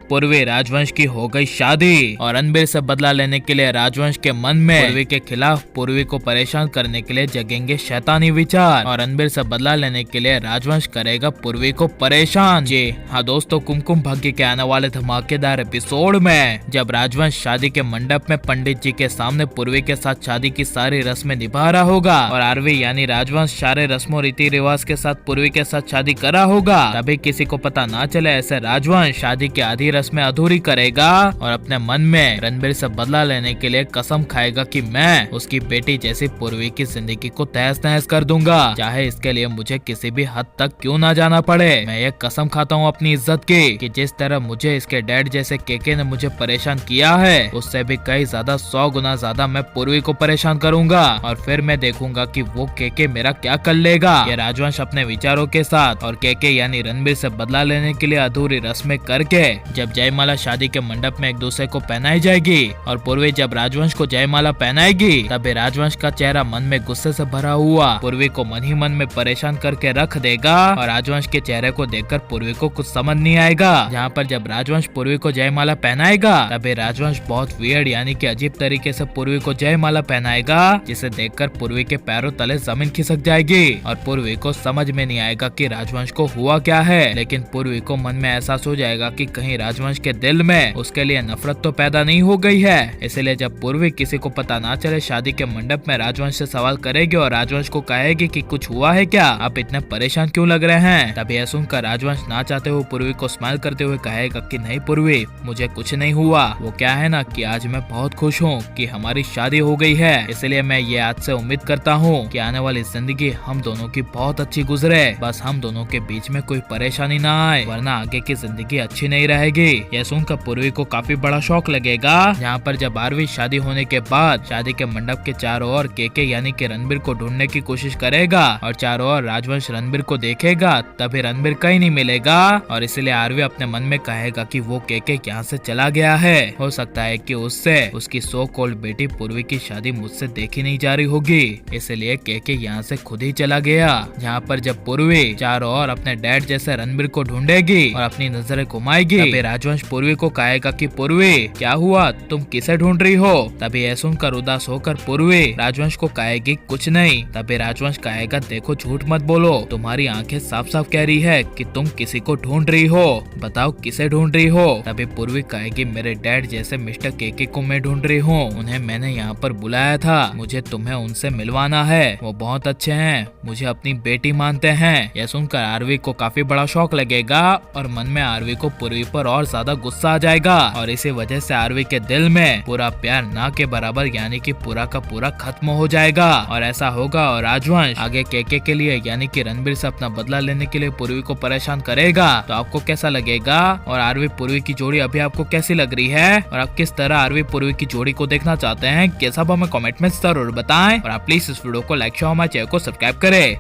पूर्वी राजवंश की हो गई शादी और रणबीर से बदला लेने के लिए राजवंश के मन में पूर्वी के खिलाफ पूर्वी को परेशान करने के लिए जगेंगे शैतानी विचार और रणबीर से बदला लेने के लिए राजवंश करेगा पूर्वी को परेशान। जी हाँ दोस्तों, कुमकुम भाग्य के आने वाले धमाकेदार एपिसोड में जब राजवंश शादी के मंडप में पंडित जी के सामने पूर्वी के साथ शादी की सारी रस्में निभा रहा होगा और आरवी यानी राजवंश सारे रस्मों रीति रिवाज के साथ पूर्वी के साथ शादी कर रहा होगा, तभी किसी को पता ना चले ऐसे राजवंश शादी की आधी रस्में अधूरी करेगा और अपने मन में रणबीर से बदला लेने के लिए कसम खाएगा कि मैं उसकी बेटी जैसी पूर्वी की जिंदगी को तहस नहस कर दूंगा, चाहे इसके लिए मुझे किसी भी हद तक क्यों ना जाना पड़े। मैं ये कसम खाता हूँ अपनी इज्जत की कि जिस तरह मुझे इसके डैड जैसे केके ने मुझे परेशान किया है उससे भी कई ज्यादा 100 गुना ज्यादा मैं पूर्वी को परेशान करूंगा और फिर मैं देखूंगा कि वो केके मेरा क्या कर लेगा। ये राजवंश अपने विचारों के साथ और केके यानी रणबीर से बदला लेने के लिए अधूरी रस्में करके जब जयमाला शादी के मंडप में एक दूसरे को पहनाई जाएगी और पूर्वी जब राजवंश को जयमाला पहनाएगी तभी राजवंश का चेहरा मन में गुस्से से भरा हुआ पूर्वी को मन ही मन में परेशान करके रख देगा और राजवंश के चेहरे को देखकर पूर्वी को कुछ समझ नहीं आएगा। जहाँ पर जब राजवंश पूर्वी को जयमाला पहनाएगा तभी राजवंश बहुत वियर्ड यानी कि अजीब तरीके से पूर्वी को जयमाला पहनाएगा, जिसे देखकर पूर्वी के पैरों तले जमीन खिसक जाएगी और पूर्वी को समझ में नहीं आएगा कि राजवंश को हुआ क्या है। लेकिन पूर्वी को मन में एहसास हो जाएगा कि कहीं राजवंश के दिल में उसके लिए नफरत तो पैदा नहीं हो गई है। इसलिए जब पूर्वी किसी को पता ना चले शादी के मंडप में राजवंश से सवाल करेगी और राजवंश को कहेगी कि कुछ हुआ है क्या, आप इतने परेशान क्यों लग रहे हैं। तभी यह सुनकर राजवंश ना चाहते हुए पूर्वी को स्माइल करते हुए कहेगा कि नहीं पूर्वी, मुझे कुछ नहीं हुआ। वो क्या है ना कि आज मैं बहुत खुश हूँ कि हमारी शादी हो गई है, इसलिए मैं ये आज से उम्मीद करता हूँ कि आने वाली जिंदगी हम दोनों की बहुत अच्छी गुजरे, बस हम दोनों के बीच में कोई परेशानी ना आए, वरना आगे की जिंदगी अच्छी नहीं रहेगी। यह सुनकर पूर्वी को काफी बड़ा शौक लगेगा। यहाँ पर जब आरवी शादी होने के बाद शादी के मंडप के चारों ओर केके यानी कि रणबीर को ढूंढने की कोशिश करेगा और चारों ओर राजवंश रणबीर को देखेगा तभी रणबीर कहीं नहीं मिलेगा और इसलिए आरवी अपने मन में कहेगा कि वो केके यहाँ से चला गया है। हो सकता है कि उससे उसकी सो कॉल्ड बेटी पूर्वी की शादी मुझसे देखी नहीं जा रही होगी, इसलिए केके यहाँ से खुद ही चला गया। जहाँ पर जब पूर्वी चारों ओर अपने डैड जैसे रणबीर को ढूंढेगी और अपनी नजरें घुमाएगी तभी राजवंश पूर्वी को कहेगा कि पूर्वी क्या हुआ, तुम किसे ढूंढ रही हो। तभी यह सुनकर उदास होकर पूर्वी राजवंश को कहेगी कुछ नहीं। तभी राजवंश कहेगा देखो झूठ मत बोलो, तुम्हारी आंखें साफ साफ कह रही है कि तुम किसी को ढूंढ रही हो, बताओ किसे ढूंढ रही हो। तभी पूर्वी कहेगी मेरे डैड जैसे मिस्टर केके को मैं ढूंढ रही हूँ, उन्हें मैंने यहाँ पर बुलाया था, मुझे तुम्हें उनसे मिलवाना है, वो बहुत अच्छे हैं, मुझे अपनी बेटी मानते हैं। यह सुनकर आरवी को काफी बड़ा शौक लगेगा और मन में आरवी को पूर्वी पर और ज्यादा गुस्सा आ जाएगा और इसी वजह से आरवी के दिल में पूरा प्यार ना के बराबर यानी कि पूरा का पूरा खत्म हो जाएगा और ऐसा होगा और राजवंश आगे केके के लिए यानी कि रणबीर से अपना बदला लेने के लिए पूर्वी को परेशान करेगा। तो आपको कैसा लगेगा और आरवी पूर्वी की जोड़ी अभी आपको कैसी लग रही है और आप किस तरह आरवी पूर्वी की जोड़ी को देखना चाहते हैं, ये सब हमें कमेंट में जरूर बताएं और आप प्लीज इस वीडियो को लाइक शेयर हमारे चैनल को सब्सक्राइब करें।